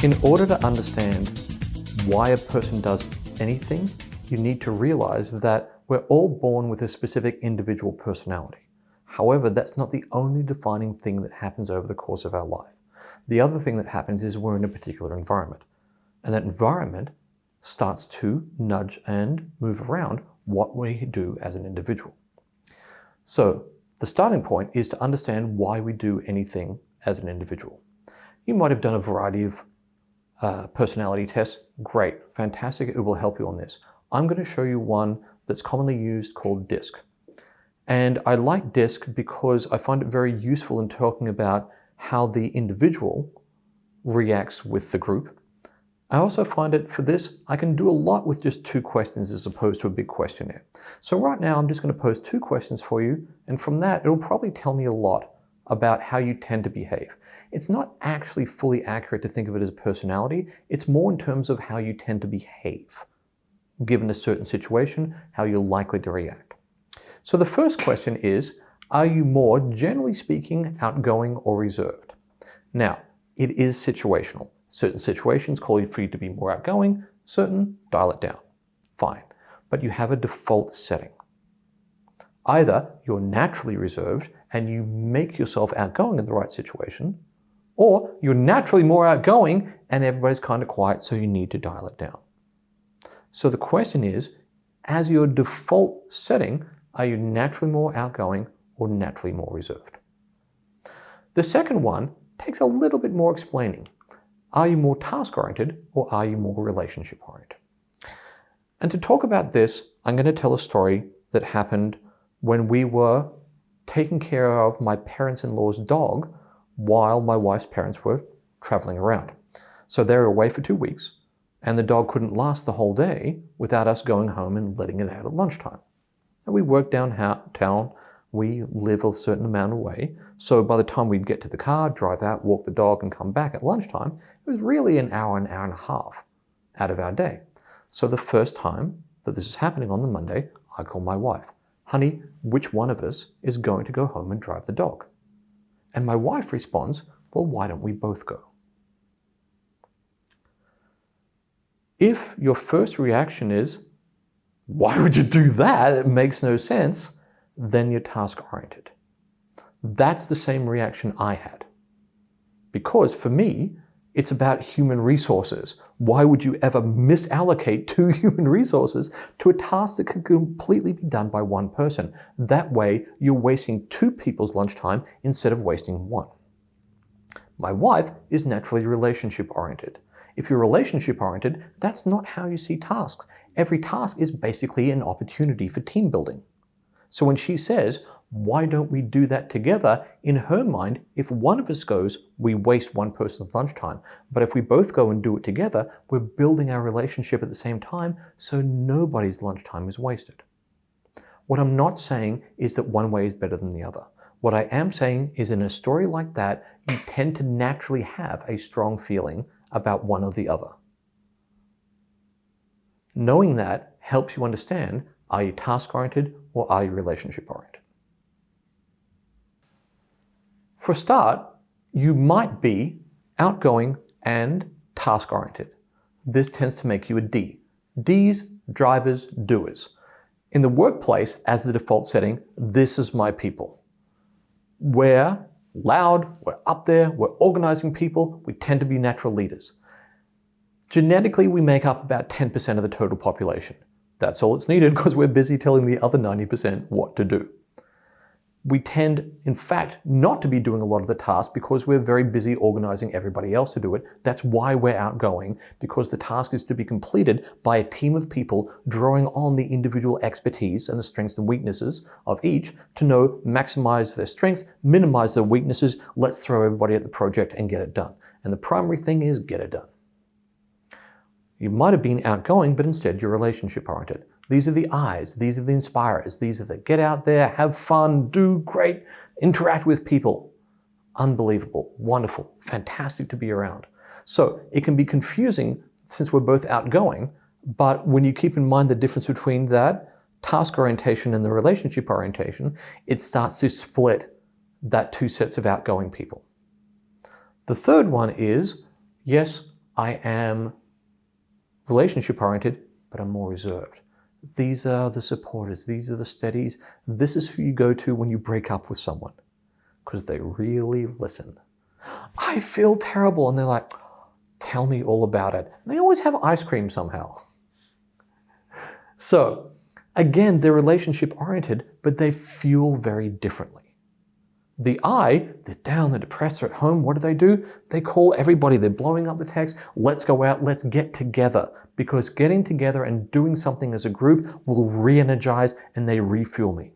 In order to understand why a person does anything, you need to realize that we're all born with a specific individual personality. However, that's not the only defining thing that happens over the course of our life. The other thing that happens is we're in a particular environment, and that environment starts to nudge and move around what we do as an individual. So the starting point is to understand why we do anything as an individual. You might have done a variety of personality tests. Great, fantastic, it will help you on this. I'm going to show you one that's commonly used called DISC. And I like DISC because I find it very useful in talking about how the individual reacts with the group. I also find it, for this, I can do a lot with just 2 questions as opposed to a big questionnaire. So right now I'm just going to pose 2 questions for you, and from that it'll probably tell me a lot about how you tend to behave. It's not actually fully accurate to think of it as a personality, it's more in terms of how you tend to behave. Given a certain situation, how you're likely to react. So the first question is, are you more, generally speaking, outgoing or reserved? Now, it is situational. Certain situations call for you to be more outgoing, certain dial it down. Fine. But you have a default setting. Either you're naturally reserved and you make yourself outgoing in the right situation, or you're naturally more outgoing and everybody's kind of quiet, so you need to dial it down. So the question is, as your default setting, are you naturally more outgoing or naturally more reserved? The second one takes a little bit more explaining. Are you more task-oriented or are you more relationship-oriented? And to talk about this, I'm going to tell a story that happened when we were taking care of my parents-in-law's dog while my wife's parents were traveling around. So they were away for 2 weeks, and the dog couldn't last the whole day without us going home and letting it out at lunchtime. And we worked downtown, we live a certain amount away, so by the time we'd get to the car, drive out, walk the dog, and come back at lunchtime, it was really an hour and a half out of our day. So the first time that this is happening on the Monday, I call my wife, honey, which one of us is going to go home and drive the dog? And my wife responds, well, why don't we both go? If your first reaction is, why would you do that? It makes no sense. Then you're task-oriented. That's the same reaction I had. Because for me, it's about human resources. Why would you ever misallocate 2 human resources to a task that could completely be done by 1 person? That way, you're wasting 2 people's lunchtime instead of wasting 1. My wife is naturally relationship-oriented. If you're relationship-oriented, that's not how you see tasks. Every task is basically an opportunity for team building. So when she says, why don't we do that together? In her mind, if one of us goes, we waste 1 person's lunchtime. But if we both go and do it together, we're building our relationship at the same time, so nobody's lunchtime is wasted. What I'm not saying is that one way is better than the other. What I am saying is in a story like that, you tend to naturally have a strong feeling about one or the other. Knowing that helps you understand, are you task-oriented or are you relationship-oriented? For a start, you might be outgoing and task-oriented. This tends to make you a D. Ds, drivers, doers. In the workplace, as the default setting, this is my people. We're loud, we're up there, we're organizing people, we tend to be natural leaders. Genetically, we make up about 10% of the total population. That's all it's needed because we're busy telling the other 90% what to do. We tend, in fact, not to be doing a lot of the tasks because we're very busy organizing everybody else to do it. That's why we're outgoing, because the task is to be completed by a team of people drawing on the individual expertise and the strengths and weaknesses of each to maximize their strengths, minimize their weaknesses. Let's throw everybody at the project and get it done. And the primary thing is get it done. You might have been outgoing, but instead you're relationship oriented. These are the I's, these are the inspirers, these are the get out there, have fun, do great, interact with people. Unbelievable, wonderful, fantastic to be around. So it can be confusing since we're both outgoing, but when you keep in mind the difference between that task orientation and the relationship orientation, it starts to split that two sets of outgoing people. The third one is, yes, I am relationship oriented, but I'm more reserved. These are the supporters, these are the steadies. This is who you go to when you break up with someone, because they really listen. I feel terrible, and they're like, tell me all about it. And they always have ice cream somehow. So, again, they're relationship oriented, but they feel very differently. The I, they're down, they're depressed, they're at home. What do? They call everybody. They're blowing up the text. Let's go out. Let's get together. Because getting together and doing something as a group will re-energize and they refuel me.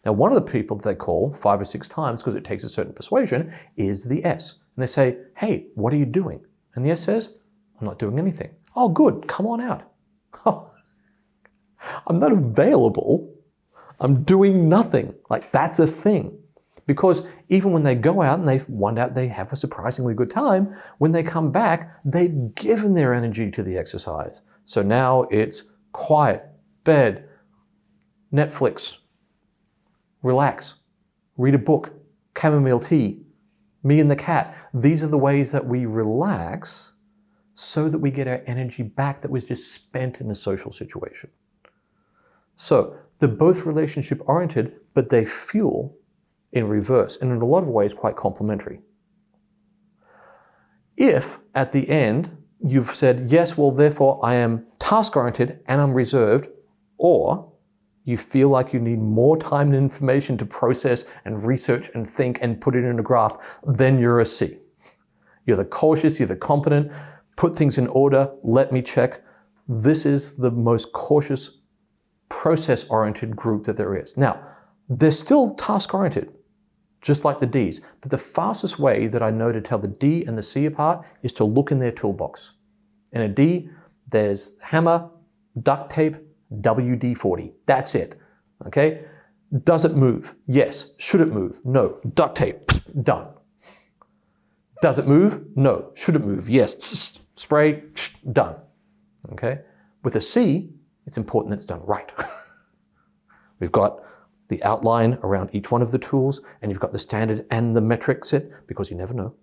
Now, one of the people that they call 5 or 6 times, because it takes a certain persuasion, is the S. And they say, hey, what are you doing? And the S says, I'm not doing anything. Oh, good. Come on out. I'm not available. I'm doing nothing. Like, that's a thing. Because even when they go out and they find out they have a surprisingly good time, when they come back, they've given their energy to the exercise. So now it's quiet, bed, Netflix, relax, read a book, chamomile tea, me and the cat. These are the ways that we relax so that we get our energy back that was just spent in a social situation. So they're both relationship oriented, but they fuel in reverse, and in a lot of ways quite complementary. If at the end you've said, yes, well, therefore I am task-oriented and I'm reserved, or you feel like you need more time and information to process and research and think and put it in a graph, then you're a C. You're the cautious, you're the competent, put things in order, let me check. This is the most cautious, process-oriented group that there is. Now, they're still task-oriented, just like the Ds. But the fastest way that I know to tell the D and the C apart is to look in their toolbox. In a D, there's hammer, duct tape, WD-40. That's it. Okay? Does it move? Yes. Should it move? No. Duct tape. Done. Does it move? No. Should it move? Yes. Spray. Done. Okay? With a C, it's important that it's done right. We've got the outline around each one of the tools, and you've got the standard and the metric set, because you never know.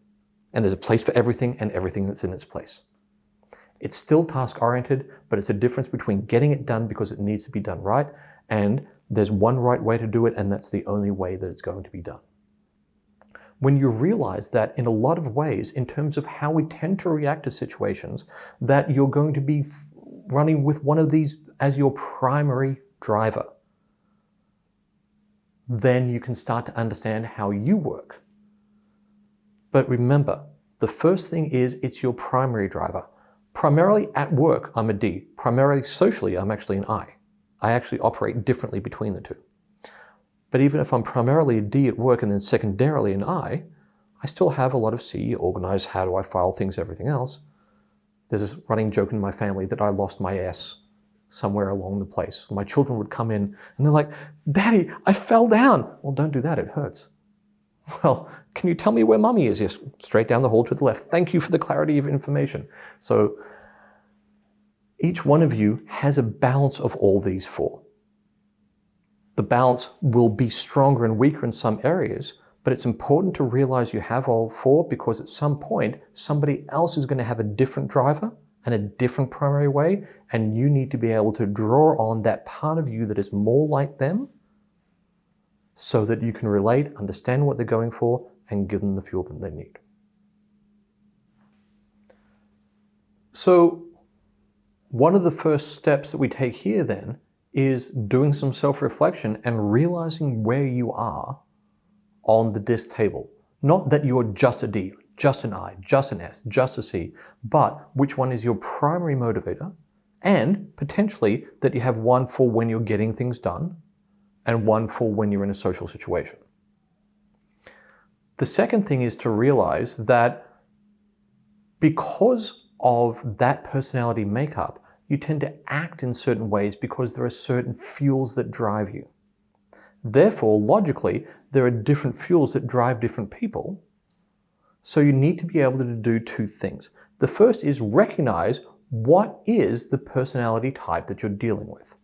And there's a place for everything and everything that's in its place. It's still task-oriented, but it's a difference between getting it done because it needs to be done right, and there's one right way to do it, and that's the only way that it's going to be done. When you realize that in a lot of ways, in terms of how we tend to react to situations, that you're going to be running with one of these as your primary driver, then you can start to understand how you work. But remember, the first thing is it's your primary driver. Primarily at work, I'm a D. Primarily socially, I'm actually an I. I actually operate differently between the two. But even if I'm primarily a D at work and then secondarily an I still have a lot of C, organize, how do I file things, everything else. There's this running joke in my family that I lost my S somewhere along the place. My children would come in and they're like, Daddy, I fell down. Well, don't do that, it hurts. Well, can you tell me where Mummy is? Yes, straight down the hall to the left. Thank you for the clarity of information. So each one of you has a balance of all these 4. The balance will be stronger and weaker in some areas, but it's important to realize you have all 4 because at some point, somebody else is going to have a different driver and a different primary way, and you need to be able to draw on that part of you that is more like them so that you can relate, understand what they're going for, and give them the fuel that they need. So one of the first steps that we take here then is doing some self-reflection and realizing where you are on the DISC table. Not that you're just a D, just an I, just an S, just a C, but which one is your primary motivator, and potentially that you have one for when you're getting things done and one for when you're in a social situation. The second thing is to realize that because of that personality makeup, you tend to act in certain ways because there are certain fuels that drive you. Therefore, logically, there are different fuels that drive different people. So you need to be able to do 2 things. The first is recognize what is the personality type that you're dealing with.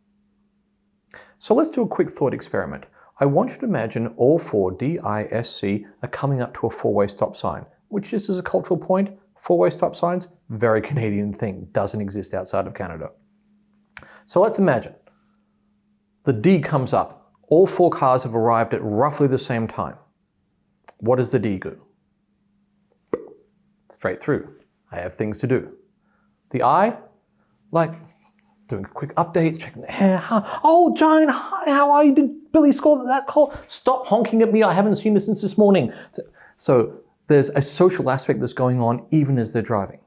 So let's do a quick thought experiment. I want you to imagine all four, D, I, S, C, are coming up to a four-way stop sign, which just as a cultural point, four-way stop signs, very Canadian thing, doesn't exist outside of Canada. So let's imagine the D comes up. All four cars have arrived at roughly the same time. What does the D do? Straight through. I have things to do. The I, like doing a quick update, checking the hair. Oh, Jane, hi, how are you? Did Billy score that call? Stop honking at me. I haven't seen this since this morning. So there's a social aspect that's going on even as they're driving.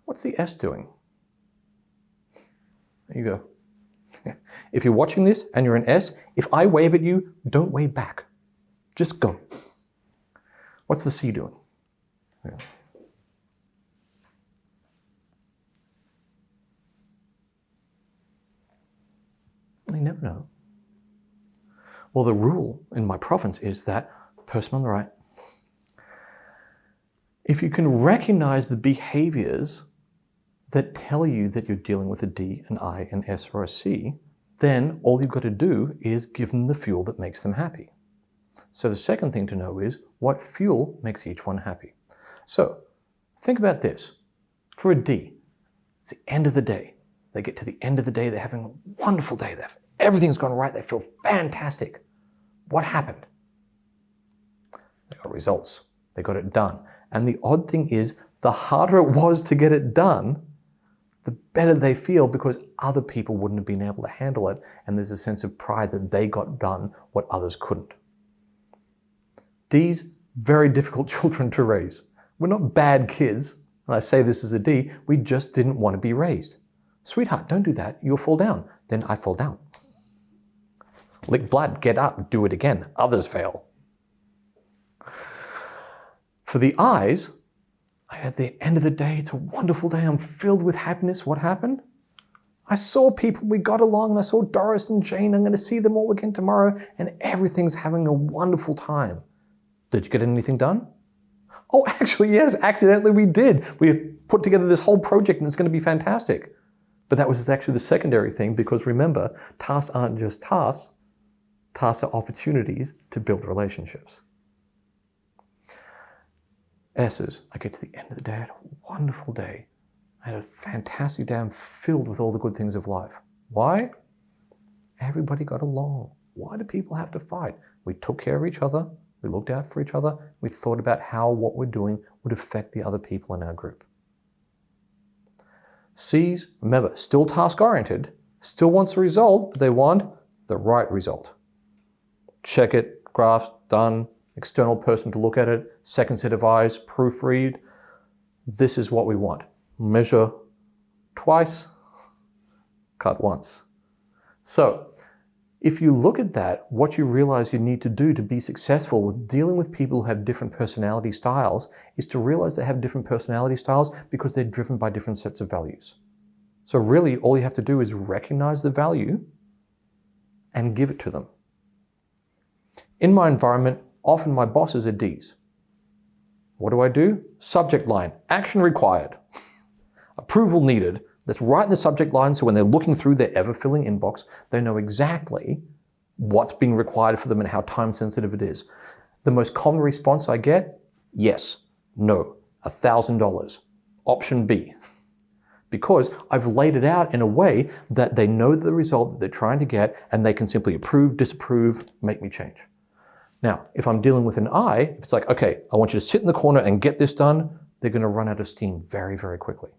What's the S doing? There you go. If you're watching this and you're an S, if I wave at you, don't wave back. Just go. What's the C doing? Yeah. I never know. Well, the rule in my province is that person on the right, if you can recognize the behaviors that tell you that you're dealing with a D, an I, an S, or a C, then all you've got to do is give them the fuel that makes them happy. So the second thing to know is what fuel makes each one happy. So think about this. For a D, it's the end of the day. They get to the end of the day, they're having a wonderful day. Everything's gone right, they feel fantastic. What happened? They got results. They got it done. And the odd thing is, the harder it was to get it done, the better they feel because other people wouldn't have been able to handle it, and there's a sense of pride that they got done what others couldn't. D's, very difficult children to raise. We're not bad kids, and I say this as a D, we just didn't want to be raised. Sweetheart, don't do that, you'll fall down. Then I fall down. Lick blood, get up, do it again. Others fail. For the I's, at the end of the day, it's a wonderful day. I'm filled with happiness. What happened? I saw people, we got along, and I saw Doris and Jane. I'm going to see them all again tomorrow, and everything's having a wonderful time. Did you get anything done? Oh, actually, yes, accidentally we did. We put together this whole project, and it's going to be fantastic. But that was actually the secondary thing, because remember, tasks aren't just tasks. Tasks are opportunities to build relationships. S's, I get to the end of the day, I had a wonderful day. I had a fantastic day. I'm filled with all the good things of life. Why? Everybody got along. Why do people have to fight? We took care of each other. We looked out for each other. We thought about how what we're doing would affect the other people in our group. C's, remember, still task-oriented, still wants a result, but they want the right result. Check it, graphs, done, external person to look at it, second set of eyes, proofread. This is what we want. Measure twice, cut once. So if you look at that, what you realize you need to do to be successful with dealing with people who have different personality styles is to realize they have different personality styles because they're driven by different sets of values. So really, all you have to do is recognize the value and give it to them. In my environment, often my bosses are D's. What do? Subject line, action required. Approval needed. That's right in the subject line, so when they're looking through their ever-filling inbox, they know exactly what's being required for them and how time-sensitive it is. The most common response I get, yes, no, $1,000. Option B. Because I've laid it out in a way that they know the result that they're trying to get, and they can simply approve, disapprove, make me change. Now, if I'm dealing with an I, if it's like, okay, I want you to sit in the corner and get this done, they're going to run out of steam very, very quickly.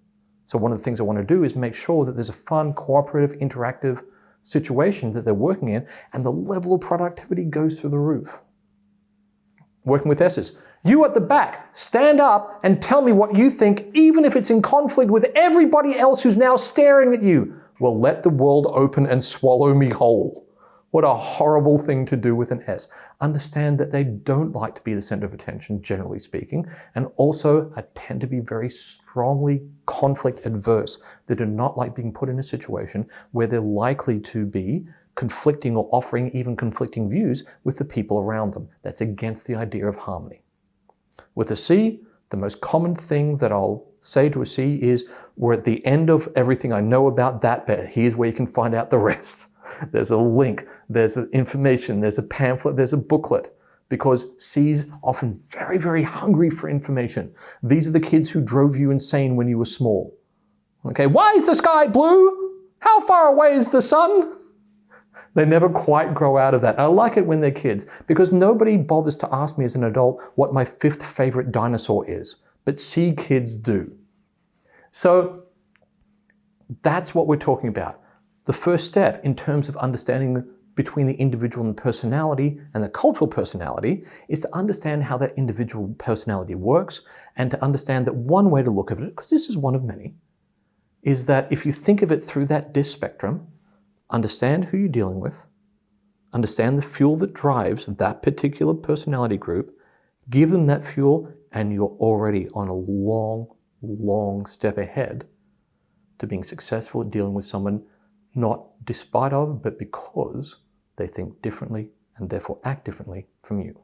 So one of the things I want to do is make sure that there's a fun, cooperative, interactive situation that they're working in, and the level of productivity goes through the roof. Working with S's. You at the back, stand up and tell me what you think, even if it's in conflict with everybody else who's now staring at you. Well, let the world open and swallow me whole. What a horrible thing to do with an S. Understand that they don't like to be the center of attention, generally speaking, and also tend to be very strongly conflict adverse. They do not like being put in a situation where they're likely to be conflicting or offering even conflicting views with the people around them. That's against the idea of harmony. With a C, the most common thing that I'll say to a C is, we're at the end of everything I know about that, but here's where you can find out the rest. there's a link, there's information, there's a pamphlet, there's a booklet. Because C's often very, very hungry for information. These are the kids who drove you insane when you were small. Okay, why is the sky blue? How far away is the sun? They never quite grow out of that. I like it when they're kids because nobody bothers to ask me as an adult what my 5th favorite dinosaur is, but C kids do. So that's what we're talking about. The first step in terms of understanding between the individual and personality and the cultural personality is to understand how that individual personality works and to understand that one way to look at it, because this is one of many, is that if you think of it through that DISC spectrum, understand who you're dealing with, understand the fuel that drives that particular personality group, give them that fuel, and you're already on a long, long step ahead to being successful at dealing with someone not despite of, but because they think differently and therefore act differently from you.